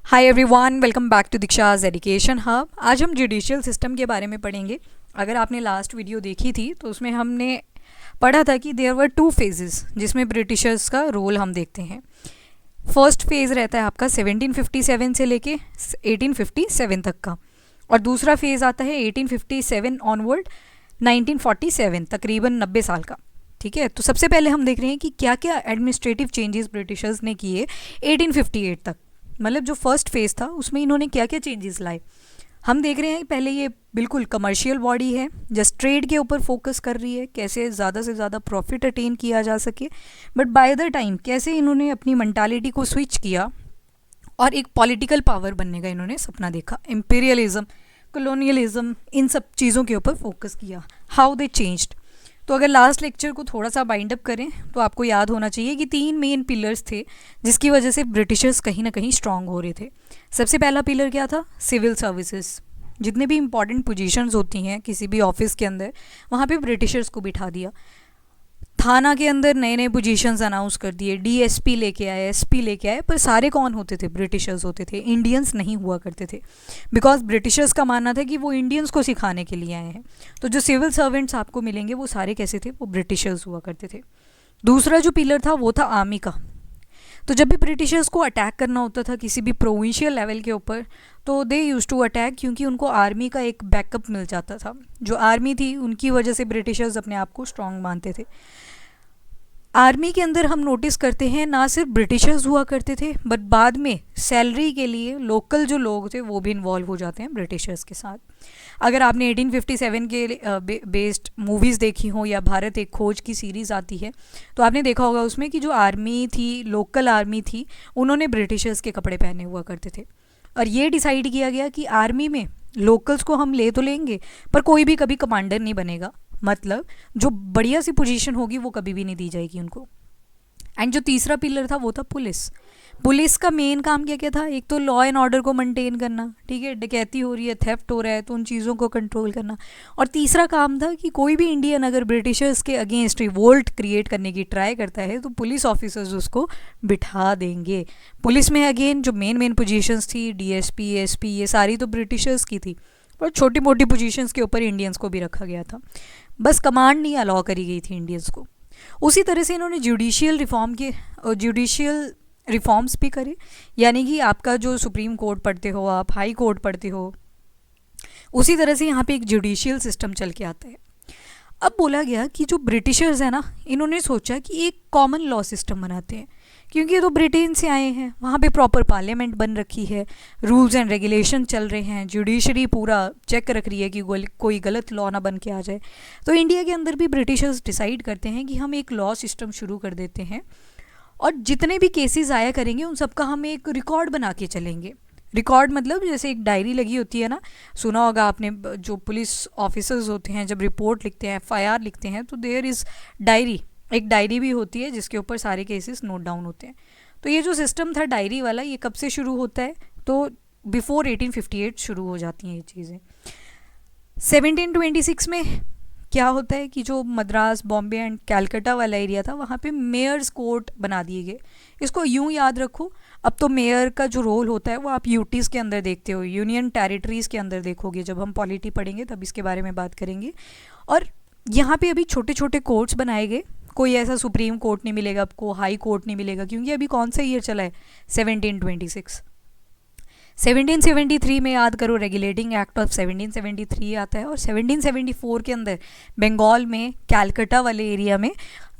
Hi everyone, welcome back to Diksha's education hub. आज हम judicial system के बारे में पढ़ेंगे। अगर आपने लास्ट वीडियो देखी थी तो उसमें हमने पढ़ा था कि देयर वर टू फेजेस जिसमें ब्रिटिशर्स का रोल हम देखते हैं। फर्स्ट फेज़ रहता है आपका 1757 से लेके 1857 तक का, और दूसरा फेज़ आता है 1857 ऑनवर्ड 1947, तकरीबन 90 साल का। ठीक है, तो सबसे पहले हम देख रहे हैं कि क्या क्या एडमिनिस्ट्रेटिव चेंजेस ब्रिटिशर्स ने किए 1858 तक। मतलब जो फर्स्ट फेज़ था उसमें इन्होंने क्या क्या चेंजेस लाए हम देख रहे हैं। पहले ये बिल्कुल कमर्शियल बॉडी है, जस्ट ट्रेड के ऊपर फोकस कर रही है, कैसे ज़्यादा से ज़्यादा प्रॉफिट अटेन किया जा सके। बट बाय द टाइम कैसे इन्होंने अपनी मेंटालिटी को स्विच किया और एक पॉलिटिकल पावर बनने का इन्होंने सपना देखा। इम्पीरियलिज्म, कॉलोनियलिज्म, इन सब चीज़ों के ऊपर फोकस किया। How they changed. तो अगर लास्ट लेक्चर को थोड़ा सा बाइंड अप करें तो आपको याद होना चाहिए कि 3 मेन पिलर्स थे जिसकी वजह से ब्रिटिशर्स कहीं ना कहीं स्ट्रांग हो रहे थे। सबसे पहला पिलर क्या था? Civil services. जितने भी इंपॉर्टेंट पोजीशंस होती हैं किसी भी ऑफिस के अंदर, वहाँ पे ब्रिटिशर्स को बिठा दिया। थाना के अंदर नए नए पोजीशंस अनाउंस कर दिए, डीएसपी लेके आए, एसपी लेके आए, पर सारे कौन होते थे? ब्रिटिशर्स होते थे, इंडियंस नहीं हुआ करते थे। बिकॉज ब्रिटिशर्स का मानना था कि वो इंडियंस को सिखाने के लिए आए हैं। तो जो सिविल सर्वेंट्स आपको मिलेंगे वो सारे कैसे थे? वो ब्रिटिशर्स हुआ करते थे। दूसरा जो पिलर था वो था आर्मी का। तो जब भी ब्रिटिशर्स को अटैक करना होता था किसी भी प्रोविंशियल लेवल के ऊपर, तो दे यूज टू अटैक, क्योंकि उनको आर्मी का एक बैकअप मिल जाता था। जो आर्मी थी उनकी वजह से ब्रिटिशर्स अपने आप को स्ट्रांग मानते थे। आर्मी के अंदर हम नोटिस करते हैं ना सिर्फ ब्रिटिशर्स हुआ करते थे, बट बाद में सैलरी के लिए लोकल जो लोग थे वो भी इन्वॉल्व हो जाते हैं ब्रिटिशर्स के साथ। अगर आपने 1857 के बेस्ड मूवीज़ देखी हो या भारत एक खोज की सीरीज़ आती है तो आपने देखा होगा उसमें कि जो आर्मी थी, लोकल आर्मी थी, उन्होंने ब्रिटिशर्स के कपड़े पहने हुआ करते थे। और ये डिसाइड किया गया कि आर्मी में लोकल्स को हम ले तो लेंगे पर कोई भी कभी कमांडर नहीं बनेगा। मतलब जो बढ़िया सी पोजीशन होगी वो कभी भी नहीं दी जाएगी उनको। एंड जो तीसरा पिलर था वो था पुलिस। पुलिस का मेन काम क्या क्या था? एक तो लॉ एंड ऑर्डर को मेंटेन करना, ठीक है, डकैती हो रही है, थेफ्ट हो रहा है तो उन चीज़ों को कंट्रोल करना। और तीसरा काम था कि कोई भी इंडियन अगर ब्रिटिशर्स के अगेंस्ट रिवोल्ट क्रिएट करने की ट्राई करता है तो पुलिस ऑफिसर्स उसको बिठा देंगे। पुलिस में अगेन जो मेन मेन पोजीशंस थी, डीएसपी, एसपी, ये सारी तो ब्रिटिशर्स की थी, पर छोटी मोटी पोजीशंस के ऊपर इंडियंस को भी रखा गया था। बस कमांड नहीं अलाउ करी गई थी इंडियंस को। उसी तरह से इन्होंने जुडिशियल रिफॉर्म्स भी करे, यानी कि आपका जो सुप्रीम कोर्ट पढ़ते हो, आप हाई कोर्ट पढ़ते हो, उसी तरह से यहाँ पे एक जुडिशियल सिस्टम चल के आता है। अब बोला गया कि जो ब्रिटिशर्स हैं ना, इन्होंने सोचा कि एक कॉमन लॉ सिस्टम बनाते हैं, क्योंकि ये तो ब्रिटेन से आए हैं, वहाँ पे प्रॉपर पार्लियामेंट बन रखी है, रूल्स एंड रेगुलेशन चल रहे हैं, जुडिशरी पूरा चेक रख रही है कि कोई गलत लॉ ना बन के आ जाए। तो इंडिया के अंदर भी ब्रिटिशर्स डिसाइड करते हैं कि हम एक लॉ सिस्टम शुरू कर देते हैं और जितने भी केसेस आया करेंगे उन सबका हम एक रिकॉर्ड बना के चलेंगे। रिकॉर्ड मतलब जैसे एक डायरी लगी होती है ना, सुना होगा आपने, जो पुलिस ऑफिसर्स होते हैं जब रिपोर्ट लिखते हैं, एफआईआर लिखते हैं, तो देयर इज़ डायरी, एक डायरी भी होती है जिसके ऊपर सारे केसेस नोट डाउन होते हैं। तो ये जो सिस्टम था डायरी वाला, ये कब से शुरू होता है? तो बिफोर 1858 शुरू हो जाती हैं ये चीज़ें। 1726 में क्या होता है कि जो मद्रास, बॉम्बे एंड कैलकाटा वाला एरिया था वहाँ पे मेयर्स कोर्ट बना दिए गए। इसको यूँ याद रखो, अब तो मेयर का जो रोल होता है वो आप यूटीज़ के अंदर देखते हो, यूनियन टेरिटरीज़ के अंदर देखोगे। जब हम पॉलिटी पढ़ेंगे तब इसके बारे में बात करेंगे। और यहाँ पे अभी छोटे छोटे कोर्ट्स बनाए गए। कोई ऐसा सुप्रीम कोर्ट नहीं मिलेगा आपको, हाई कोर्ट नहीं मिलेगा, क्योंकि अभी कौन सा ईयर चला है? 1726। 1773 में याद करो रेगुलेटिंग एक्ट ऑफ 1773 आता है, और 1774 के अंदर बंगाल में कैलकाटा वाले एरिया में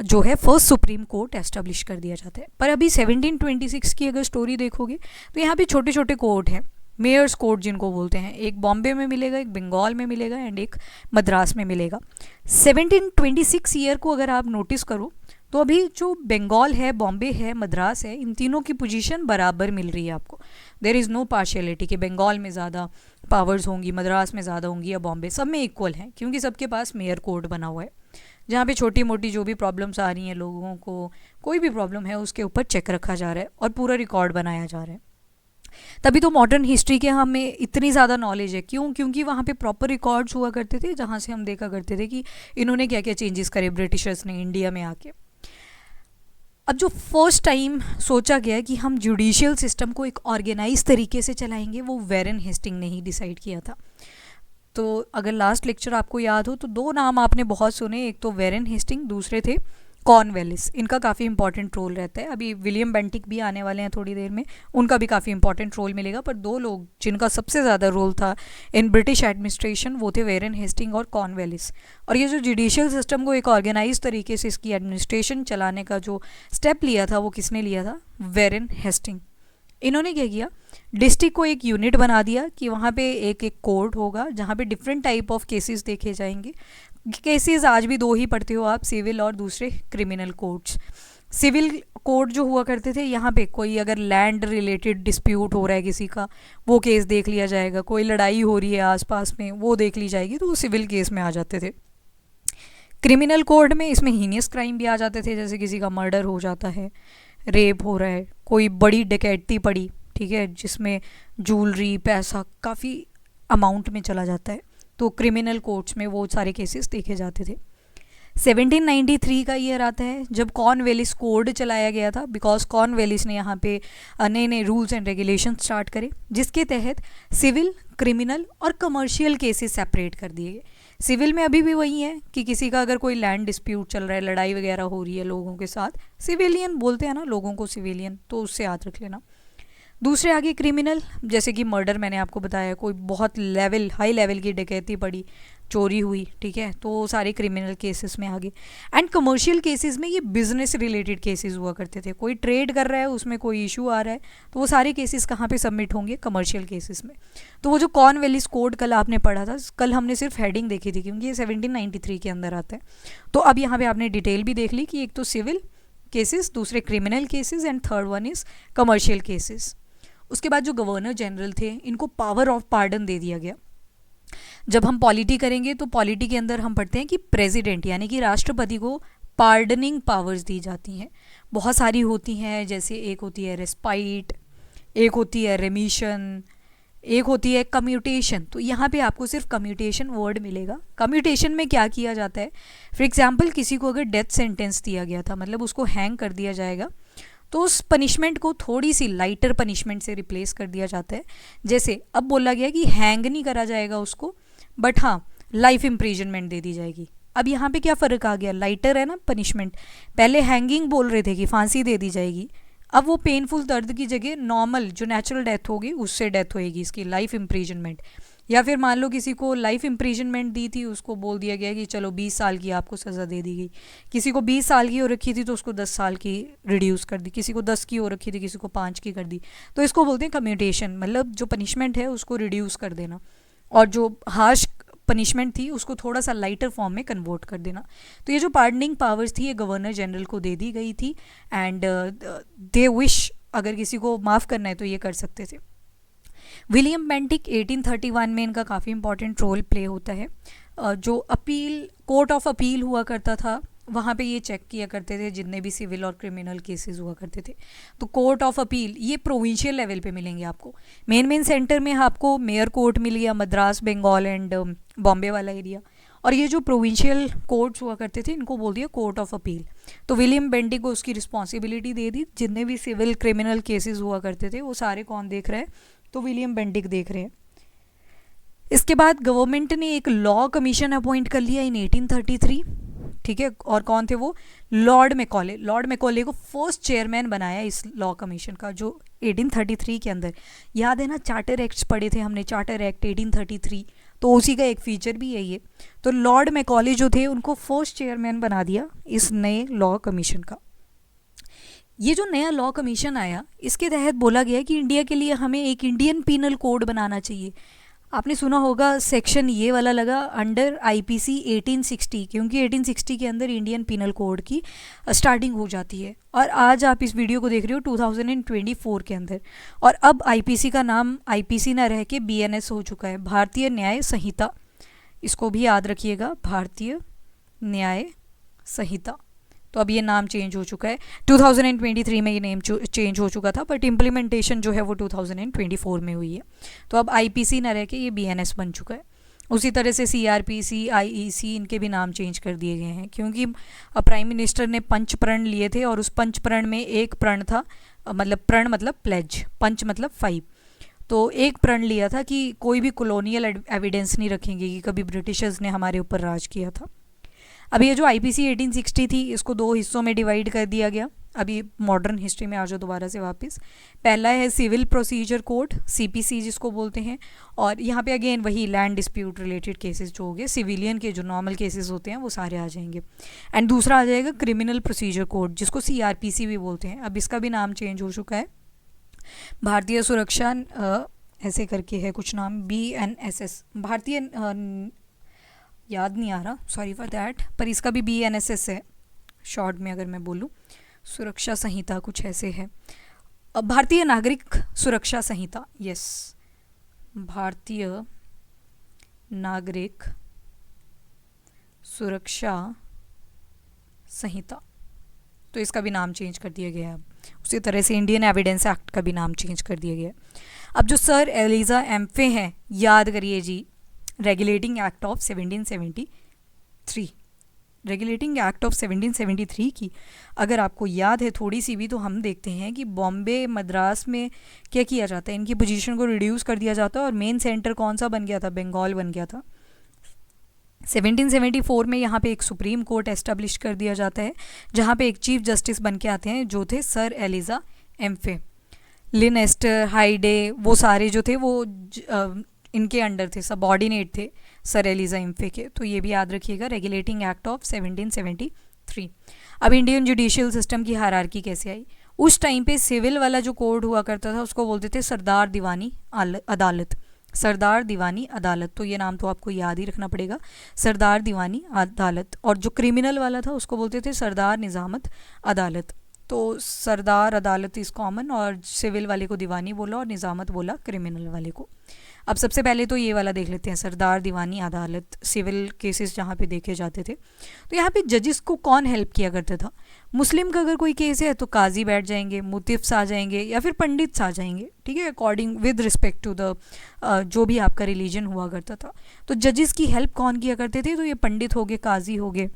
जो है फर्स्ट सुप्रीम कोर्ट एस्टेब्लिश कर दिया जाता है। पर अभी 1726 की अगर स्टोरी देखोगे तो यहाँ पे छोटे छोटे कोर्ट हैं, मेयर्स कोर्ट जिनको बोलते हैं। एक बॉम्बे में मिलेगा, एक बंगाल में मिलेगा एंड एक मद्रास में मिलेगा। 1726 ईयर को अगर आप नोटिस करो तो अभी जो बंगाल है, बॉम्बे है, मद्रास है, इन तीनों की पोजीशन बराबर मिल रही है आपको। देयर इज़ नो पार्शियलिटी कि बंगाल में ज़्यादा पावर्स होंगी, मद्रास में ज़्यादा होंगी या बॉम्बे, सब में इक्वल हैं, क्योंकि सबके पास मेयर कोर्ट बना हुआ है जहाँ पे छोटी मोटी जो भी प्रॉब्लम्स आ रही हैं लोगों को, कोई भी प्रॉब्लम है उसके ऊपर चेक रखा जा रहा है और पूरा रिकॉर्ड बनाया जा रहा है। तभी तो मॉडर्न हिस्ट्री के हमें इतनी ज़्यादा नॉलेज है। क्यों? क्योंकि वहाँ पे प्रॉपर रिकॉर्ड्स हुआ करते थे जहाँ से हम देखा करते थे कि इन्होंने क्या क्या चेंजेस करे ब्रिटिशर्स ने इंडिया में आके। अब जो फर्स्ट टाइम सोचा गया कि हम जुडिशियल सिस्टम को एक ऑर्गेनाइज तरीके से चलाएंगे, वो वैरन हेस्टिंग ने ही डिसाइड किया था। तो अगर लास्ट लेक्चर आपको याद हो तो दो नाम आपने बहुत सुने, एक तो वैरन हेस्टिंग, दूसरे थे कॉर्नवेलिस। इनका काफ़ी इंपॉर्टेंट रोल रहता है। अभी विलियम बेंटिक भी आने वाले हैं थोड़ी देर में, उनका भी काफ़ी इंपॉर्टेंट रोल मिलेगा। पर दो लोग जिनका सबसे ज़्यादा रोल था इन ब्रिटिश एडमिनिस्ट्रेशन, वो थे वैरन हेस्टिंग और कॉर्नवेलिस। और ये जो जुडिशियल सिस्टम को एक ऑर्गेनाइज तरीके से इसकी एडमिनिस्ट्रेशन चलाने का जो स्टेप लिया था, वो किसने लिया था? Warren Hasting. इन्होंने क्या किया, डिस्ट्रिक्ट को एक यूनिट बना दिया कि वहाँ पे एक एक कोर्ट होगा जहाँ पे डिफरेंट टाइप ऑफ केसेस देखे जाएंगे। केसेस आज भी दो ही पढ़ते हो आप, सिविल और दूसरे क्रिमिनल कोर्ट्स। सिविल कोर्ट जो हुआ करते थे, यहाँ पे कोई अगर लैंड रिलेटेड डिस्प्यूट हो रहा है किसी का, वो केस देख लिया जाएगा। कोई लड़ाई हो रही है आसपास में, वो देख ली जाएगी, तो वो सिविल केस में आ जाते थे। क्रिमिनल कोर्ट में इसमें हीनियस क्राइम भी आ जाते थे, जैसे किसी का मर्डर हो जाता है, रेप हो रहा है, कोई बड़ी डकैती पड़ी, ठीक है, जिसमें ज्वेलरी, पैसा काफ़ी अमाउंट में चला जाता है, तो क्रिमिनल कोर्ट्स में वो सारे केसेस देखे जाते थे। 1793 का ईयर आता है जब कॉर्नवेलिस कोड चलाया गया था, बिकॉज कॉर्नवेलिस ने यहाँ पे नए नए रूल्स एंड रेगुलेशन स्टार्ट करे, जिसके तहत सिविल, क्रिमिनल और कमर्शियल केसेस सेपरेट कर दिए गए। सिविल में अभी भी वही है कि किसी का अगर कोई लैंड डिस्प्यूट चल रहा है, लड़ाई वगैरह हो रही है लोगों के साथ, सिविलियन बोलते हैं ना लोगों को, सिविलियन, तो उससे याद रख लेना। दूसरे आगे क्रिमिनल, जैसे कि मर्डर मैंने आपको बताया, कोई बहुत हाई लेवल की डकैती पड़ी, चोरी हुई, ठीक है, तो सारे क्रिमिनल केसेस में आगे। एंड कमर्शियल केसेस में ये बिजनेस रिलेटेड केसेस हुआ करते थे, कोई ट्रेड कर रहा है, उसमें कोई इशू आ रहा है, तो वो सारे केसेस कहाँ पे सबमिट होंगे? कमर्शियल केसेस में। तो वो जो कॉर्नवेलिस कोड कल आपने पढ़ा था, कल हमने सिर्फ हेडिंग देखी थी क्योंकि ये 1793 के अंदर आता है। तो अब यहाँ पे आपने डिटेल भी देख ली कि एक तो सिविल केसेस, दूसरे criminal cases, and third one is commercial cases. उसके बाद जो गवर्नर जनरल थे, इनको पावर ऑफ पार्डन दे दिया गया। जब हम पॉलिटी करेंगे तो पॉलिटी के अंदर हम पढ़ते हैं कि प्रेसिडेंट यानी कि राष्ट्रपति को पार्डनिंग पावर्स दी जाती हैं। बहुत सारी होती हैं, जैसे एक होती है रेस्पाइट, एक होती है रेमिशन, एक होती है कम्यूटेशन। तो यहाँ पे आपको सिर्फ कम्यूटेशन वर्ड मिलेगा। कम्यूटेशन में क्या किया जाता है? फॉर एग्जाम्पल किसी को अगर डेथ सेंटेंस दिया गया था, मतलब उसको हैंग कर दिया जाएगा, तो उस पनिशमेंट को थोड़ी सी लाइटर पनिशमेंट से रिप्लेस कर दिया जाता है। जैसे अब बोला गया कि हैंग नहीं करा जाएगा उसको, बट हाँ लाइफ इम्प्रिजनमेंट दे दी जाएगी। अब यहाँ पे क्या फ़र्क आ गया? लाइटर है ना पनिशमेंट, पहले हैंगिंग बोल रहे थे कि फांसी दे दी जाएगी, अब वो पेनफुल दर्द की जगह नॉर्मल जो नेचुरल डेथ होगी उससे डेथ होएगी, इसकी लाइफ इम्प्रिजनमेंट। या फिर मान लो किसी को लाइफ इम्प्रिजनमेंट दी थी, उसको बोल दिया गया कि चलो 20 साल की आपको सज़ा दे दी गई। किसी को 20 साल की हो रखी थी तो उसको 10 साल की रिड्यूस कर दी, किसी को 10 की हो रखी थी किसी को 5 की कर दी। तो इसको बोलते हैं कम्यूटेशन, मतलब जो पनिशमेंट है उसको रिड्यूस कर देना, और जो हार्श पनिशमेंट थी उसको थोड़ा सा लाइटर फॉर्म में कन्वर्ट कर देना। तो ये जो पार्डनिंग पावर्स थी ये गवर्नर जनरल को दे दी गई थी, एंड दे विश अगर किसी को माफ़ करना है तो ये कर सकते थे। विलियम बेंटिक 1831 में इनका काफ़ी इंपॉर्टेंट रोल प्ले होता है। जो अपील, कोर्ट ऑफ अपील हुआ करता था, वहाँ पे ये चेक किया करते थे जितने भी सिविल और क्रिमिनल केसेस हुआ करते थे। तो कोर्ट ऑफ अपील ये प्रोविंशियल लेवल पे मिलेंगे आपको। मेन सेंटर में आपको मेयर कोर्ट मिल गया, मद्रास, बंगाल एंड बॉम्बे वाला एरिया। और ये जो प्रोविंशियल कोर्ट्स हुआ करते थे इनको बोल दिया कोर्ट ऑफ अपील। तो विलियम बेंटिक को उसकी रिस्पॉन्सिबिलिटी दे दी, जितने भी सिविल क्रिमिनल केसेस हुआ करते थे वो सारे कौन देख रहे हैं? तो विलियम बेंटिक देख रहे हैं। इसके बाद गवर्नमेंट ने एक लॉ कमीशन अपॉइंट कर लिया इन 1833, ठीक है, और कौन थे वो? Lord Macaulay. लॉर्ड मैकॉले को फर्स्ट चेयरमैन बनाया इस लॉ कमीशन का, जो 1833 के अंदर, याद है ना चार्टर एक्ट्स पढ़े थे हमने, चार्टर एक्ट 1833, तो उसी का एक फीचर भी है ये। तो लॉर्ड मैकॉले जो थे उनको फर्स्ट चेयरमैन बना दिया इस नए लॉ कमीशन का। ये जो नया लॉ कमीशन आया, इसके तहत बोला गया कि इंडिया के लिए हमें एक इंडियन पीनल कोड बनाना चाहिए। आपने सुना होगा सेक्शन ये वाला लगा अंडर आईपीसी 1860, क्योंकि 1860 के अंदर इंडियन पीनल कोड की स्टार्टिंग हो जाती है। और आज आप इस वीडियो को देख रहे हो 2024 के अंदर, और अब आईपीसी का नाम आईपीसी ना रह के बीएनएस हो चुका है, भारतीय न्याय संहिता। इसको भी याद रखिएगा, भारतीय न्याय संहिता। तो अब ये नाम चेंज हो चुका है, 2023 में ये नेम चेंज हो चुका था, बट इम्प्लीमेंटेशन जो है वो 2024 में हुई है। तो अब आईपीसी ना रह के ये बीएनएस बन चुका है। उसी तरह से सीआरपीसी, आईईसी, इनके भी नाम चेंज कर दिए गए हैं, क्योंकि प्राइम मिनिस्टर ने पंच प्रण लिए थे और उस पंच प्रण में एक प्रण था, मतलब प्रण मतलब प्लेज, पंच मतलब 5। तो एक प्रण लिया था कि कोई भी कॉलोनियल एविडेंस नहीं रखेंगे कि कभी ब्रिटिशर्स ने हमारे ऊपर राज किया था। अब ये जो आईपीसी 1860 थी, इसको 2 हिस्सों में डिवाइड कर दिया गया। अभी मॉडर्न हिस्ट्री में आ जाओ दोबारा से वापस। पहला है सिविल प्रोसीजर कोड, सीपीसी जिसको बोलते हैं, और यहाँ पे अगेन वही लैंड डिस्प्यूट रिलेटेड केसेस जो हो गए, सिविलियन के जो नॉर्मल केसेस होते हैं वो सारे आ जाएंगे। एंड दूसरा आ जाएगा क्रिमिनल प्रोसीजर कोड, जिसको सीआरपीसी भी बोलते हैं। अब इसका भी नाम चेंज हो चुका है, भारतीय सुरक्षा ऐसे करके है कुछ नाम, बीएनएसएस, भारतीय याद नहीं आ रहा, सॉरी फॉर दैट, पर इसका भी बीएनएसएस है शॉर्ट में अगर मैं बोलूँ। सुरक्षा संहिता कुछ ऐसे है, भारतीय नागरिक सुरक्षा संहिता, यस, भारतीय नागरिक सुरक्षा संहिता। तो इसका भी नाम चेंज कर दिया गया है। उसी तरह से इंडियन एविडेंस एक्ट का भी नाम चेंज कर दिया गया है। अब जो सर एलिजा एम्फे हैं, याद करिए जी, regulating act of 1773, regulating act of 1773 की अगर आपको याद है थोड़ी सी भी, तो हम देखते हैं कि बॉम्बे मद्रास में क्या किया जाता है, इनकी पोजीशन को रिड्यूस कर दिया जाता है और मेन सेंटर कौन सा बन गया था, बंगाल बन गया था। 1774 में यहाँ पे एक सुप्रीम कोर्ट एस्टेब्लिश कर दिया जाता है, जहाँ पे एक चीफ जस्टिस बन के आते हैं जो थे सर एलिजा एम्फे। लिन एस्टर, हाइडे, वो सारे जो थे वो इनके अंडर थे, सबऑर्डिनेट थे सर एलिजा एम्फे के। तो ये भी याद रखिएगा, रेगुलेटिंग एक्ट ऑफ 1773। अब इंडियन जुडिशियल सिस्टम की हायरार्की कैसे आई? उस टाइम पे सिविल वाला जो कोड हुआ करता था उसको बोलते थे सरदार दीवानी अदालत, सरदार दीवानी अदालत। तो ये नाम तो आपको याद ही रखना पड़ेगा, सरदार दीवानी अदालत। और जो क्रिमिनल वाला था उसको बोलते थे सरदार निजामत अदालत। तो सरदार अदालत इज़ कॉमन, और सिविल वाले को दीवानी बोला और निजामत बोला क्रिमिनल वाले को। अब सबसे पहले तो ये वाला देख लेते हैं, सरदार दीवानी अदालत, सिविल केसेस जहाँ पे देखे जाते थे। तो यहाँ पे जजेस को कौन हेल्प किया करता था? मुस्लिम का अगर कोई केस है तो काजी बैठ जाएंगे, मुतिफ्स आ जाएंगे या फिर पंडित्स आ जाएंगे, ठीक है, according with respect to the जो भी आपका रिलीजन हुआ करता था। तो जजेस की हेल्प कौन किया करते थे? तो ये पंडित हो गए, काजी हो गए,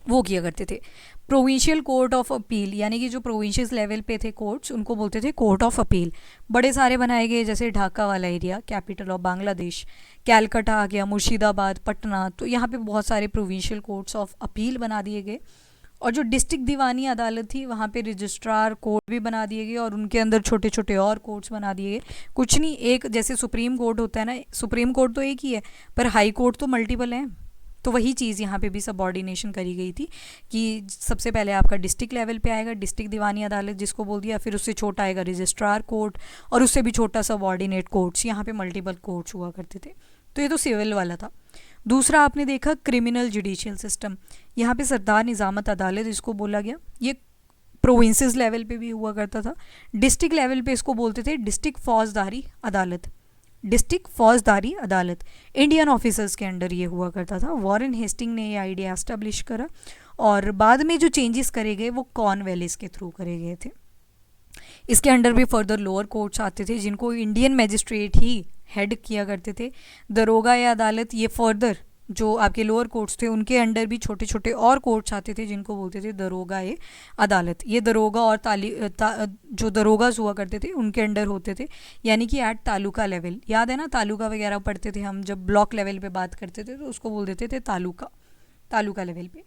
वो किया करते थे। प्रोविंशियल कोर्ट ऑफ अपील, यानी कि जो प्रोविंशियल लेवल पे थे कोर्ट्स, उनको बोलते थे कोर्ट ऑफ अपील। बड़े सारे बनाए गए, जैसे ढाका वाला area, capital of Bangladesh, Calcutta आ गया, मुर्शिदाबाद, पटना। तो यहाँ पे बहुत सारे प्रोविंशियल कोर्ट्स ऑफ अपील बना दिए गए। और जो डिस्ट्रिक्ट दीवानी अदालत थी, वहाँ पे रजिस्ट्रार कोर्ट भी बना दिए गए और उनके अंदर छोटे छोटे और कोर्ट्स बना दिए गए। कुछ नहीं, एक जैसे सुप्रीम कोर्ट होता है ना, सुप्रीम कोर्ट तो एक ही है पर हाई कोर्ट तो मल्टीपल हैं। तो वही चीज़ यहाँ पे भी सबऑर्डिनेशन करी गई थी कि सबसे पहले आपका डिस्ट्रिक्ट लेवल पे आएगा डिस्ट्रिक्ट दीवानी अदालत जिसको बोल दिया, फिर उससे छोटा आएगा रजिस्ट्रार कोर्ट, और उससे भी छोटा सबऑर्डिनेट कोर्ट्स। यहाँ पे मल्टीपल कोर्ट्स हुआ करते थे। तो ये तो सिविल वाला था। दूसरा आपने देखा क्रिमिनल जुडिशियल सिस्टम, यहाँ पे सरदार निजामत अदालत इसको बोला गया। ये प्रोविंसेस लेवल पे भी हुआ करता था। डिस्ट्रिक्ट लेवल पे इसको बोलते थे डिस्ट्रिक्ट फौजदारी अदालत, डिस्ट्रिक्ट फौजदारी अदालत। इंडियन ऑफिसर्स के अंडर ये हुआ करता था। वॉरेन हेस्टिंग ने ये आइडिया एस्टेब्लिश करा और बाद में जो चेंजेस करे गए वो कॉर्नवेलिस के थ्रू करे गए थे। इसके अंडर भी फर्दर लोअर कोर्ट्स आते थे जिनको इंडियन मैजिस्ट्रेट ही हेड किया करते थे। दरोगा या अदालत, ये फर्दर जो आपके लोअर कोर्ट्स थे उनके अंडर भी छोटे छोटे और कोर्ट्स आते थे जिनको बोलते थे दरोगा ए अदालत। ये दरोगा और जो दरोगास हुआ करते थे उनके अंडर होते थे, यानी कि एट तालुका लेवल। याद है ना, तालुका वगैरह पढ़ते थे हम जब ब्लॉक लेवल पे बात करते थे, तो उसको बोल देते थे तालुका लेवल पे।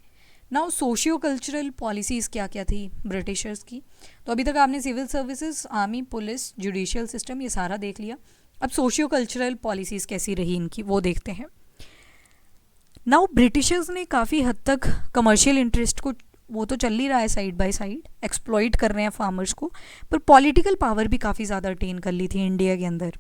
नाउ सोशियो कल्चरल पॉलिसीज़ क्या क्या थी ब्रिटिशर्स की? तो अभी तक आपने civil services, army, police, judicial system, ये सारा देख लिया। अब सोशियो कल्चरल पॉलिसीज़ कैसी रही इनकी वो देखते हैं। नाउ ब्रिटिशर्स ने काफ़ी हद तक कमर्शियल इंटरेस्ट को, वो तो चल ही रहा है साइड बाय साइड, एक्सप्लॉइट कर रहे हैं फार्मर्स को, पर पॉलिटिकल पावर भी काफ़ी ज़्यादा अटेन कर ली थी इंडिया के अंदर।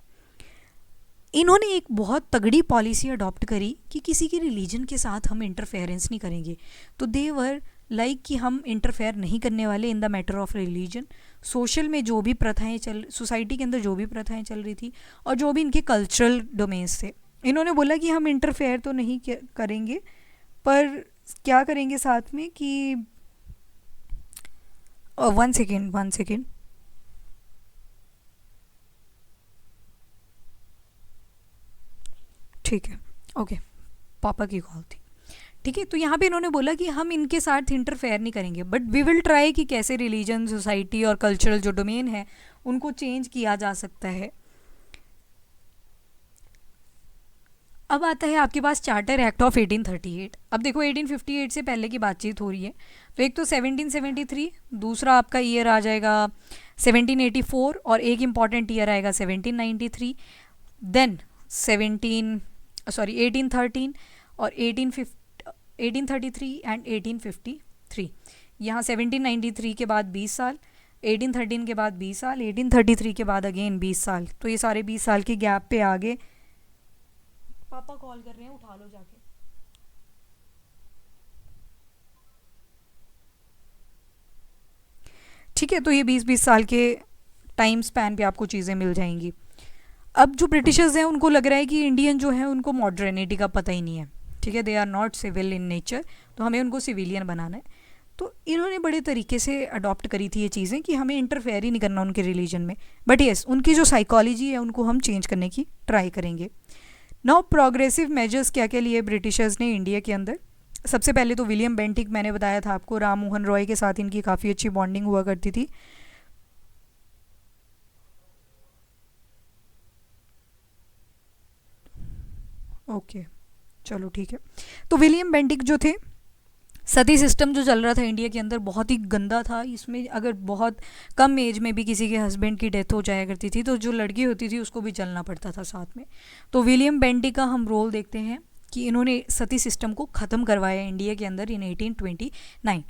इन्होंने एक बहुत तगड़ी पॉलिसी अडॉप्ट करी कि किसी के रिलीजन के साथ हम इंटरफेरेंस नहीं करेंगे। तो दे वर लाइक कि हम इंटरफेयर नहीं करने वाले in the matter of religion. Social में जो भी प्रथाएं सोसाइटी के अंदर जो भी प्रथाएं चल रही थी और जो भी इनके कल्चरल डोमेन्स थे, इन्होंने बोला कि हम इंटरफेयर तो नहीं करेंगे, पर क्या करेंगे साथ में कि वन सेकेंड ठीक है, ओके, पापा की कॉल थी। ठीक है, तो यहाँ पे इन्होंने बोला कि हम इनके साथ इंटरफेयर नहीं करेंगे, बट वी विल ट्राई कि कैसे रिलीजन, सोसाइटी और कल्चरल जो डोमेन है उनको चेंज किया जा सकता है। अब आता है आपके पास चार्टर एक्ट ऑफ 1838। अब देखो 1858 से पहले की बातचीत हो रही है, तो एक तो 1773, दूसरा आपका ईयर आ जाएगा 1784 और एक इम्पॉर्टेंट ईयर आएगा 1793, देन 1813 और 1833 एंड 1853। यहाँ 1793 के बाद 20 साल, 1813 के बाद 20 साल, 1833 के बाद अगेन 20 साल, तो ये सारे 20 साल के गैप पे आगे। पापा कॉल कर रहे हैं, उठा लो जाके। ठीक है, तो ये 20-20 साल के टाइम स्पैन पे आपको चीज़ें मिल जाएंगी। अब जो ब्रिटिशर्स हैं उनको लग रहा है कि इंडियन जो है उनको मॉडर्निटी का पता ही नहीं है। ठीक है, they are not civil in nature, तो हमें उनको सिविलियन बनाना है। तो इन्होंने बड़े तरीके से अडॉप्ट करी थी ये चीज़ें कि हमें इंटरफेयर ही नहीं करना उनके रिलीजन में, बट येस उनकी जो साइकोलॉजी है उनको हम चेंज करने की ट्राई करेंगे। नाउ प्रोग्रेसिव मेजर्स क्या क्या लिए ब्रिटिशर्स ने इंडिया के अंदर। सबसे पहले तो विलियम बेंटिक, मैंने बताया था आपको, राम मोहन रॉय के साथ इनकी काफ़ी अच्छी बॉन्डिंग हुआ करती थी। ओके, चलो ठीक है। तो विलियम बेंटिक जो थे, सती सिस्टम जो चल रहा था इंडिया के अंदर बहुत ही गंदा था। इसमें अगर बहुत कम एज में भी किसी के हस्बैंड की डेथ हो जाया करती थी तो जो लड़की होती थी उसको भी चलना पड़ता था साथ में। तो विलियम बेंटिक का हम रोल देखते हैं कि इन्होंने सती सिस्टम को ख़त्म करवाया इंडिया के अंदर इन 1829।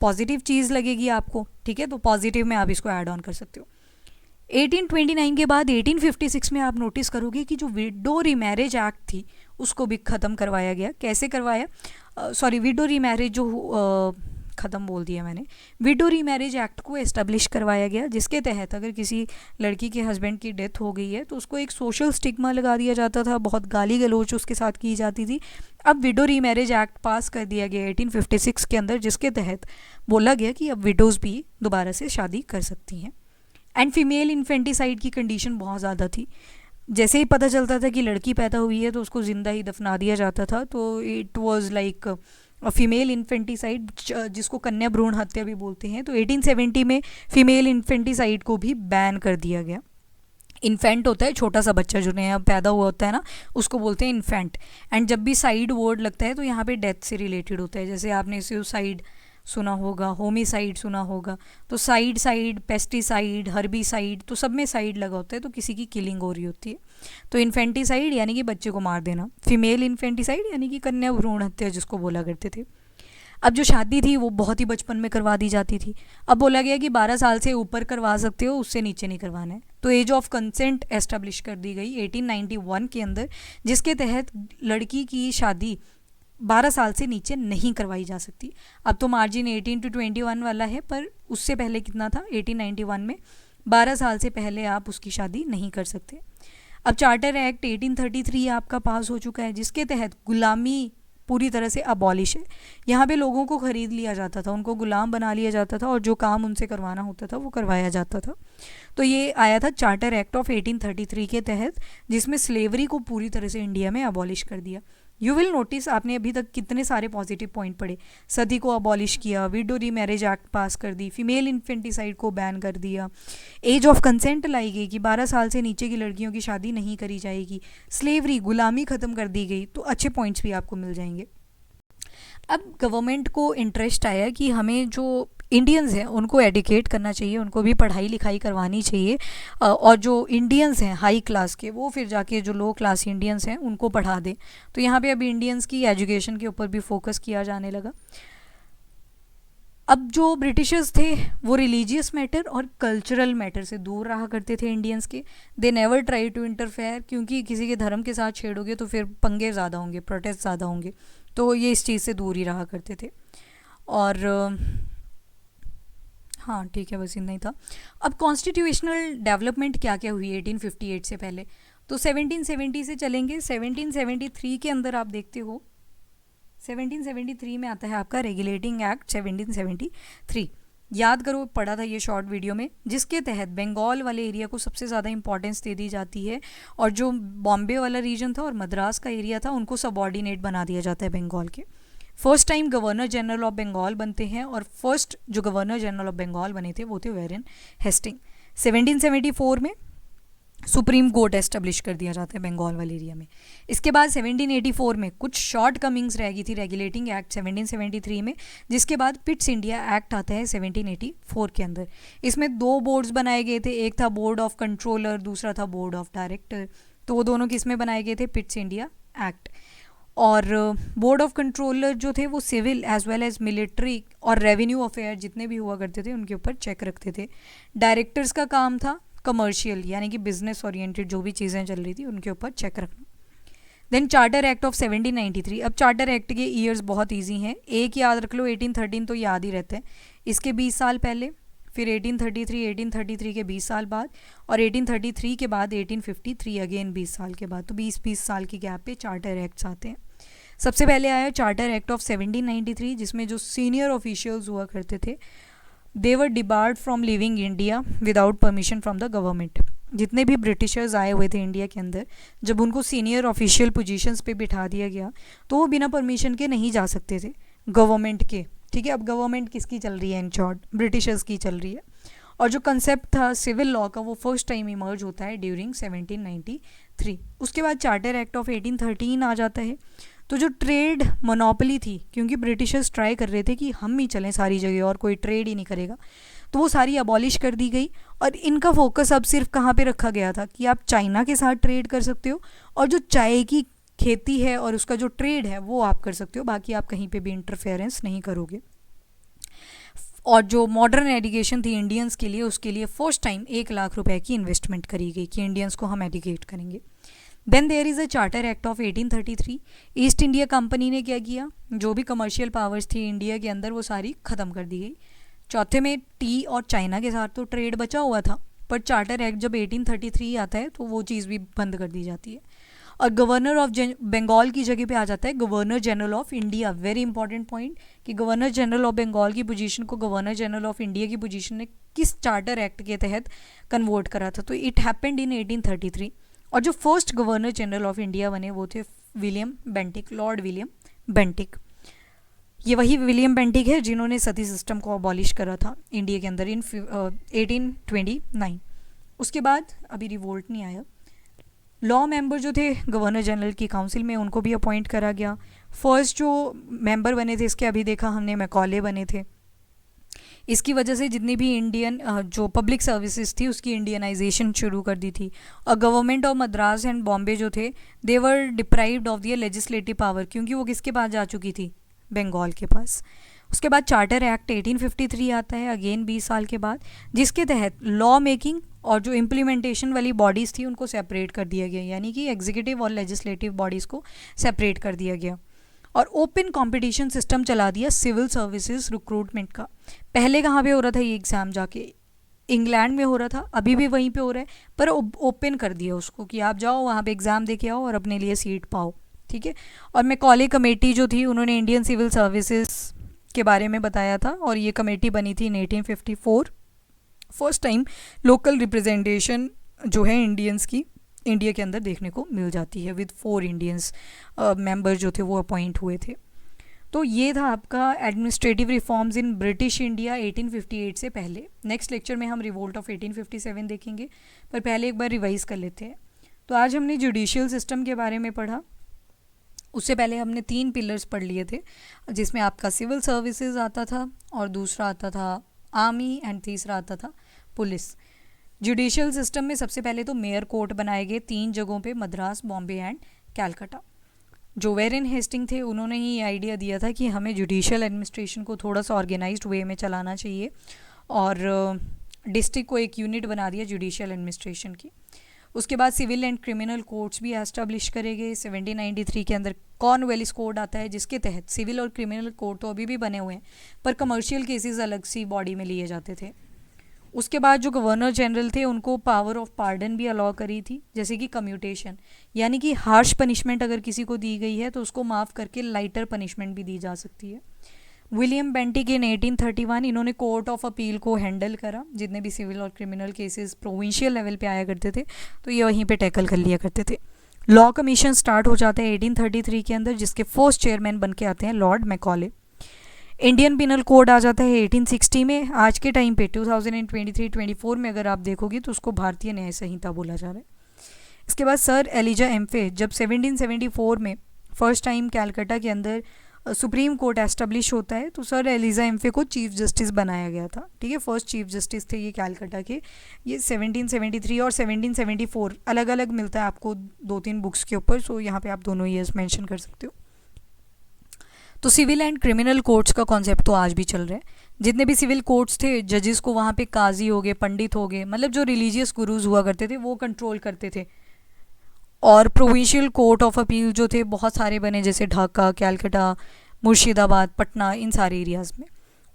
पॉजिटिव चीज़ लगेगी आपको, ठीक है, तो पॉजिटिव में आप इसको ऐड ऑन कर सकते हो। 1829 के बाद 1856 में आप नोटिस करोगे कि जो विडो रीमैरिज एक्ट थी उसको भी ख़त्म करवाया गया। कैसे करवाया, सॉरी विडो रीमैरिज जो ख़त्म बोल दिया मैंने, विडो रीमैरिज एक्ट को एस्टेब्लिश करवाया गया, जिसके तहत अगर किसी लड़की के हस्बैंड की डेथ हो गई है तो उसको एक सोशल स्टिग्मा लगा दिया जाता था, बहुत गाली गलौज उसके साथ की जाती थी। अब विडो रीमैरिज एक्ट पास कर दिया गया 1856 के अंदर, जिसके तहत बोला गया कि अब विडोज़ भी दोबारा से शादी कर सकती हैं। एंड फीमेल इन्फेंटिसाइड की कंडीशन बहुत ज़्यादा थी। जैसे ही पता चलता था कि लड़की पैदा हुई है तो उसको ज़िंदा ही दफना दिया जाता था। तो it was like female infanticide, जिसको कन्या भ्रूण हत्या भी बोलते हैं। तो 1870 में फीमेल इन्फेंटिसाइड को भी बैन कर दिया गया। इन्फेंट होता है छोटा सा बच्चा जो नया पैदा हुआ होता है ना, उसको बोलते हैं इन्फेंट। एंड जब भी साइड वर्ड लगता है तो यहाँ पे डेथ से रिलेटेड होता है। जैसे आपने सुसाइड सुना होगा, होमिसाइड सुना होगा, तो साइड, पेस्टिसाइड, हर्बिसाइड, तो सब में साइड लगा होता है, तो किसी की किलिंग हो रही होती है। तो इन्फेंटिसाइड यानी कि बच्चे को मार देना, फीमेल इन्फेंटिसाइड यानी कि कन्या भ्रूण हत्या जिसको बोला करते थे। अब जो शादी थी वो बहुत ही बचपन में करवा दी जाती थी। अब बोला गया कि 12 साल से ऊपर करवा सकते हो, उससे नीचे नहीं करवाना है। तो एज ऑफ कंसेंट एस्टेब्लिश कर दी गई 1891 के अंदर, जिसके तहत लड़की की शादी 12 साल से नीचे नहीं करवाई जा सकती। अब तो मार्जिन 18 to 21 वाला है, पर उससे पहले कितना था 1891 में, 12 साल से पहले आप उसकी शादी नहीं कर सकते। अब चार्टर एक्ट 1833 आपका पास हो चुका है, जिसके तहत गुलामी पूरी तरह से अबॉलिश है। यहाँ पे लोगों को ख़रीद लिया जाता था, उनको गुलाम बना लिया जाता था और जो काम उनसे करवाना होता था वो करवाया जाता था। तो ये आया था चार्टर एक्ट ऑफ 1833 के तहत, जिसमें स्लेवरी को पूरी तरह से इंडिया में अबॉलिश कर दिया। यू विल नोटिस आपने अभी तक कितने सारे पॉजिटिव पॉइंट पढ़े। सती को अबॉलिश किया, विडो रीमैरिज एक्ट पास कर दी, फीमेल इन्फेंटिसाइड को बैन कर दिया, एज ऑफ कंसेंट लाई गई कि 12 साल से नीचे की लड़कियों की शादी नहीं करी जाएगी, स्लेवरी गुलामी ख़त्म कर दी गई। तो अच्छे पॉइंट्स भी आपको मिल जाएंगे। अब गवर्नमेंट को इंटरेस्ट आया कि हमें जो इंडियंस हैं उनको एडुकेट करना चाहिए, उनको भी पढ़ाई लिखाई करवानी चाहिए, और जो इंडियंस हैं हाई क्लास के वो फिर जाके जो लो क्लास इंडियंस हैं उनको पढ़ा दें। तो यहाँ पे अभी इंडियंस की एजुकेशन के ऊपर भी फोकस किया जाने लगा। अब जो ब्रिटिशर्स थे वो रिलीजियस मैटर और कल्चरल मैटर से दूर रहा करते थे इंडियंस के। They never try to interfere, क्योंकि किसी के धर्म के साथ छेड़ोगे तो फिर पंगे ज़्यादा होंगे, प्रोटेस्ट ज़्यादा होंगे, तो ये इस चीज़ से दूर ही रहा करते थे। और हाँ ठीक है, बस इतना ही था। अब कॉन्स्टिट्यूशनल डेवलपमेंट क्या क्या हुई 1858 से पहले, तो 1770 से चलेंगे। 1773 के अंदर आप देखते हो 1773 में आता है आपका रेगुलेटिंग एक्ट 1773। याद करो, पढ़ा था ये शॉर्ट वीडियो में, जिसके तहत बंगाल वाले एरिया को सबसे ज़्यादा इंपॉर्टेंस दे दी जाती है और जो बॉम्बे वाला रीजन था और मद्रास का एरिया था उनको सबऑर्डिनेट बना दिया जाता है बंगाल के। First time governor general of Bengal बनते हैं और फर्स्ट जो गवर्नर जनरल ऑफ बंगाल बने थे वो थे वेरेन हेस्टिंग। 1774 में सुप्रीम कोर्ट एस्टेब्लिश कर दिया जाता है बंगाल वाले एरिया में। इसके बाद 1784 में कुछ शॉर्ट कमिंग्स रह गई थी रेगुलेटिंग एक्ट 1773 में, जिसके बाद पिट्स इंडिया एक्ट आता है 1784 के अंदर। इसमें 2 बोर्ड्स बनाए गए थे, एक था बोर्ड ऑफ कंट्रोलर, दूसरा था बोर्ड ऑफ डायरेक्टर। तो वो दोनों किस में बनाए गए थे? Pitts India act. और बोर्ड ऑफ कंट्रोलर जो थे वो civil as well as military और रेवेन्यू अफेयर जितने भी हुआ करते थे उनके ऊपर चेक रखते थे। डायरेक्टर्स का काम था कमर्शियल यानी कि बिजनेस ओरिएंटेड जो भी चीज़ें चल रही थी उनके ऊपर चेक रखना। Then charter act of 1793। अब चार्टर एक्ट के ईयर्स बहुत इजी हैं, एक याद रख लो, 1813 तो याद ही रहते हैं, इसके 20 साल पहले, फिर 1833 के 20 साल बाद, और 1833 के बाद 1853 अगेन 20 साल के बाद। तो 20 साल की गैप पे चार्टर एक्ट्स आते हैं। सबसे पहले आया चार्टर एक्ट ऑफ 1793 जिसमें जो सीनियर ऑफिशियल्स हुआ करते थे they were debarred from living India without permission from the government. जितने भी ब्रिटिशर्स आए हुए थे इंडिया के अंदर, जब उनको सीनियर ऑफिशियल पोजीशंस पे बिठा दिया गया तो वो बिना परमिशन के नहीं जा सकते थे गवर्नमेंट के। ठीक है, अब गवर्नमेंट किसकी चल रही है? इन शॉर्ट ब्रिटिशर्स की चल रही है। और जो कंसेप्ट था सिविल लॉ का वो फर्स्ट टाइम इमर्ज होता है ड्यूरिंग 1793। उसके बाद चार्टर एक्ट ऑफ 1813 आ जाता है। तो जो ट्रेड मोनोपोली थी, क्योंकि ब्रिटिशर्स ट्राई कर रहे थे कि हम ही चलें सारी जगह और कोई ट्रेड ही नहीं करेगा, तो वो सारी अबॉलिश कर दी गई और इनका फोकस अब सिर्फ कहाँ पे रखा गया था कि आप चाइना के साथ ट्रेड कर सकते हो और जो चाय की खेती है और उसका जो ट्रेड है वो आप कर सकते हो, बाकी आप कहीं पे भी इंटरफेरेंस नहीं करोगे। और जो मॉडर्न एजुकेशन थी इंडियंस के लिए, उसके लिए फर्स्ट टाइम 1 लाख रुपए की इन्वेस्टमेंट करी गई कि इंडियंस को हम एजुकेट करेंगे। Then there is a charter act of 1833। East India company ने क्या किया, जो भी कमर्शियल पावर्स थी इंडिया के अंदर वो सारी ख़त्म कर दी गई। चौथे में टी और चाइना के साथ तो ट्रेड बचा हुआ था, पर चार्टर एक्ट जब 1833 आता है तो वो चीज़ भी बंद कर दी जाती है और गवर्नर ऑफ बंगाल की जगह पे आ जाता है governor general of India. Very important point कि गवर्नर जनरल ऑफ बंगाल की पोजीशन को गवर्नर जनरल ऑफ इंडिया की पोजीशन ने किस चार्टर एक्ट के तहत कन्वर्ट करा था, तो इट हैपेंड इन 1833। और जो first governor general of India बने वो थे William Bentinck, Lord William Bentinck. ये वही विलियम बेंटिक है जिन्होंने सती सिस्टम को अबॉलिश करा था इंडिया के अंदर इन 1829। उसके बाद अभी रिवोल्ट नहीं आया। लॉ मेंबर जो थे गवर्नर जनरल की काउंसिल में उनको भी अपॉइंट करा गया। फर्स्ट जो मेंबर बने थे इसके अभी देखा हमने मैकॉले बने थे। इसकी वजह से जितनी भी इंडियन जो पब्लिक सर्विसेज थी उसकी इंडियनाइजेशन शुरू कर दी थी। और government of Madras and Bombay जो थे they were deprived of their legislative power, क्योंकि वो किसके पास जा चुकी थी? बंगाल के पास। उसके बाद चार्टर एक्ट 1853 आता है अगेन 20 साल के बाद, जिसके तहत लॉ मेकिंग और जो इम्प्लीमेंटेशन वाली बॉडीज़ थी उनको सेपरेट कर दिया गया, यानी कि एग्जीक्यूटिव और लेजिस्लेटिव बॉडीज़ को सेपरेट कर दिया गया। और ओपन कंपटीशन सिस्टम चला दिया सिविल सर्विसेज रिक्रूटमेंट का। पहले कहाँ पे हो रहा था ये एग्ज़ाम? जाके इंग्लैंड में हो रहा था, अभी भी वहीं पे हो रहा है, पर ओपन कर दिया उसको कि आप जाओ वहाँ पे एग्ज़ाम दे के आओ और अपने लिए सीट पाओ। ठीक है। और मैकॉले कमेटी जो थी उन्होंने इंडियन सिविल सर्विसेज के बारे में बताया था और ये कमेटी बनी थी इन 1854। फर्स्ट टाइम लोकल रिप्रेजेंटेशन जो है इंडियंस की इंडिया के अंदर देखने को मिल जाती है विद 4 इंडियंस मेंबर जो थे वो अपॉइंट हुए थे। तो ये था आपका administrative reforms in British India 1858 से पहले। नेक्स्ट लेक्चर में हम रिवोल्ट ऑफ 1857 देखेंगे, पर पहले एक बार रिवाइज कर लेते हैं। तो आज हमने जुडिशियल सिस्टम के बारे में पढ़ा। उससे पहले हमने 3 पिलर्स पढ़ लिए थे, जिसमें आपका सिविल सर्विसेज आता था और दूसरा आता था आर्मी एंड तीसरा आता था पुलिस। जुडिशियल सिस्टम में सबसे पहले तो मेयर कोर्ट बनाए गए 3 जगहों पे, मद्रास, बॉम्बे एंड कैलकाटा। जो वेरेन हेस्टिंग थे उन्होंने ही ये आइडिया दिया था कि हमें जुडिशियल एडमिनिस्ट्रेशन को थोड़ा सा ऑर्गेनाइज्ड वे में चलाना चाहिए और डिस्ट्रिक्ट को एक यूनिट बना दिया जुडिशियल एडमिनिस्ट्रेशन की। उसके बाद सिविल एंड क्रिमिनल कोर्ट्स भी एस्टेब्लिश करे गए। 1793 के अंदर कॉर्नवालिस कोड आता है जिसके तहत सिविल और क्रिमिनल कोर्ट तो अभी भी बने हुए हैं, पर कमर्शियल केसेस अलग सी बॉडी में लिए जाते थे। उसके बाद जो गवर्नर जनरल थे उनको पावर ऑफ पार्डन भी अलाउ करी थी, जैसे कि कम्यूटेशन, यानी कि हार्श पनिशमेंट अगर किसी को दी गई है तो उसको माफ़ करके लाइटर पनिशमेंट भी दी जा सकती है। विलियम बेंटिक इन 1831 इन्होंने कोर्ट ऑफ अपील को हैंडल करा, जितने भी सिविल और क्रिमिनल केसेस प्रोविंशियल लेवल पे आया करते थे तो ये वहीं पे टैकल कर लिया करते थे। लॉ कमीशन स्टार्ट हो जाता है 1833 के अंदर, जिसके फर्स्ट चेयरमैन बन के आते हैं lord Macaulay. Indian penal code आ जाता है 1860 में। आज के टाइम पे 2023-24 में अगर आप देखोगे तो उसको भारतीय न्याय संहिता बोला जा रहा है। इसके बाद सर एलिजा एम्फे, जब 1774 में फर्स्ट टाइम कैलकाटा के अंदर सुप्रीम कोर्ट एस्टेब्लिश होता है तो सर एलिजा एम्फे को चीफ जस्टिस बनाया गया था। ठीक है, फर्स्ट चीफ जस्टिस थे ये कैलकाटा के। ये 1773 और 1774 अलग अलग मिलता है आपको 2-3 बुक्स के ऊपर, सो यहाँ पे आप दोनों ईयर्स मेंशन कर सकते हो। तो सिविल एंड क्रिमिनल कोर्ट्स का कॉन्सेप्ट तो आज भी चल रहा है। जितने भी सिविल कोर्ट्स थे, जजेस को वहाँ पे काजी हो गए, पंडित हो गए, मतलब जो रिलीजियस गुरुज हुआ करते थे वो कंट्रोल करते थे। और प्रोविंशियल कोर्ट ऑफ अपील जो थे बहुत सारे बने, जैसे ढाका, कैलकाटा, मुर्शिदाबाद, पटना, इन सारे एरियाज़ में।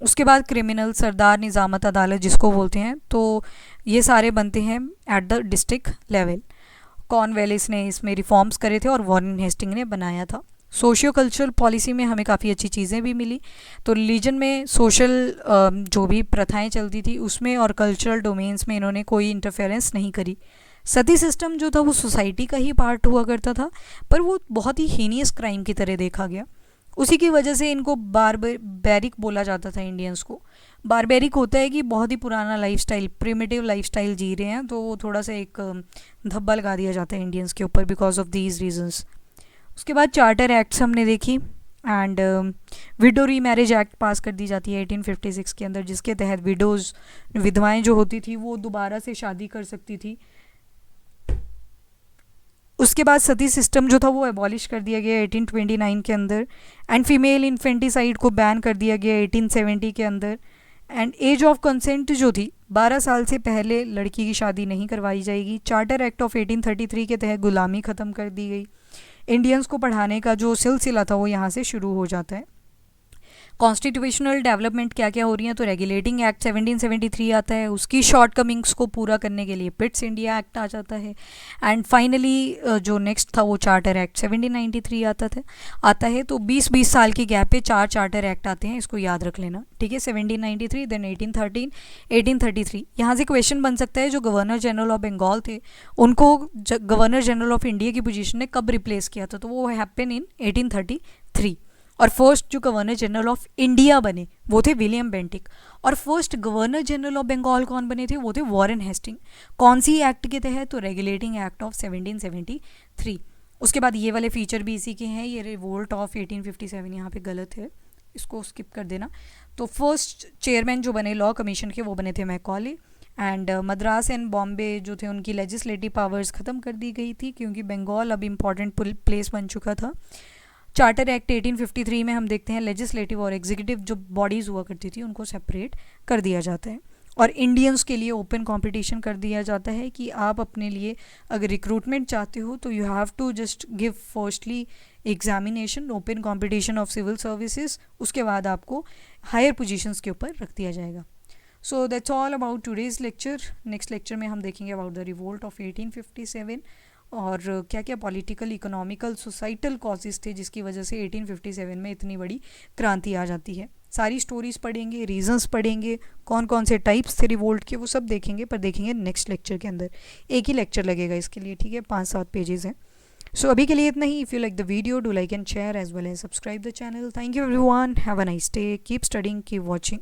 उसके बाद क्रिमिनल सरदार निज़ामत अदालत जिसको बोलते हैं, तो ये सारे बनते हैं at the district level. Cornwallis ने इसमें रिफॉर्म्स करे थे और वॉरेन हेस्टिंग ने बनाया था। सोशियो कल्चरल पॉलिसी में हमें काफ़ी अच्छी चीज़ें भी मिली। तो रिलीजन में सोशल जो भी प्रथाएं चलती थी उसमें और कल्चरल डोमेन्स में इन्होंने कोई इंटरफेरेंस नहीं करी। सती सिस्टम जो था वो सोसाइटी का ही पार्ट हुआ करता था, पर वो बहुत ही हीनियस क्राइम की तरह देखा गया। उसी की वजह से इनको बारबेरिक बोला जाता था इंडियंस को। बारबेरिक होता है कि बहुत ही पुराना लाइफस्टाइल, प्रिमिटिव लाइफस्टाइल जी रहे हैं, तो वो थोड़ा सा एक धब्बा लगा दिया जाता है इंडियंस के ऊपर बिकॉज ऑफ दीज रीजंस। उसके बाद चार्टर एक्ट्स हमने देखी एंड विडो री मैरिज एक्ट पास कर दी जाती है 1856 के अंदर, जिसके तहत विडोज़, विधवाएं जो होती थी वो दोबारा से शादी कर सकती थी। उसके बाद सती सिस्टम जो था वो एबॉलिश कर दिया गया 1829 के अंदर एंड फीमेल इन्फेंटिसाइड को बैन कर दिया गया 1870 के अंदर। एंड एज ऑफ कंसेंट जो थी 12 साल से पहले लड़की की शादी नहीं करवाई जाएगी। चार्टर एक्ट ऑफ 1833 के तहत गुलामी ख़त्म कर दी गई। इंडियंस को पढ़ाने का जो सिलसिला था वो यहाँ से शुरू हो जाता है। कॉन्स्टिट्यूशनल डेवलपमेंट क्या क्या हो रही है, तो रेगुलेटिंग एक्ट 1773 आता है, उसकी शॉर्टकमिंग्स को पूरा करने के लिए पिट्स इंडिया एक्ट आ जाता है। एंड फाइनली जो नेक्स्ट था वो चार्टर एक्ट 1793 आता है। तो 20-20 साल के गैप पे 4 चार्टर एक्ट आते हैं, इसको याद रख लेना। ठीक है, 1793, देन 1813, 1833। यहाँ से क्वेश्चन बन सकता है जो गवर्नर जनरल ऑफ बंगाल थे उनको गवर्नर जनरल ऑफ इंडिया की पोजीशन ने कब रिप्लेस किया था, तो वो हैपन इन 1833। और फर्स्ट जो गवर्नर जनरल ऑफ इंडिया बने वो थे विलियम बेंटिक। और first governor general of Bengal कौन बने थे, वो थे वॉरेन हेस्टिंग। कौन सी एक्ट के तहत, तो रेगुलेटिंग एक्ट ऑफ 1773। उसके बाद ये वाले फीचर भी इसी के हैं। ये रिवोल्ट ऑफ 1857 यहाँ पे गलत है, इसको स्किप कर देना। तो फर्स्ट चेयरमैन जो बने लॉ कमीशन के वो बने थे Macaulay. And Madras and Bombay जो थे उनकी लेजिस्लेटिव पावर्स ख़त्म कर दी गई थी क्योंकि बंगाल अब इम्पॉर्टेंट प्लेस बन चुका था। चार्टर एक्ट 1853 में हम देखते हैं लेजिस्लेटिव और एग्जीक्यूटिव जो बॉडीज़ हुआ करती थी उनको सेपरेट कर दिया जाता है। और इंडियंस के लिए ओपन कंपटीशन कर दिया जाता है कि आप अपने लिए अगर रिक्रूटमेंट चाहते हो तो you have to just give firstly examination, open competition of civil services, उसके बाद आपको हायर पोजीशंस के ऊपर रख दिया जाएगा। So that's all about today's lecture. Next lecture में हम देखेंगे अबाउट द रिवोल्ट ऑफ 1857 और क्या क्या पॉलिटिकल, इकोनॉमिकल, सोसाइटल कॉजेज़ थे जिसकी वजह से 1857 में इतनी बड़ी क्रांति आ जाती है। सारी स्टोरीज़ पढ़ेंगे, रीजंस पढ़ेंगे, कौन कौन से टाइप्स थे रिवोल्ट के, वो सब देखेंगे, पर देखेंगे नेक्स्ट लेक्चर के अंदर। एक ही लेक्चर लगेगा इसके लिए, ठीक है, 5-7 पेजेस हैं। सो अभी के लिए इतना ही। If you like the video, do like and share as well as subscribe the channel. Thank you everyone, have a nice day, keep studying, keep watching.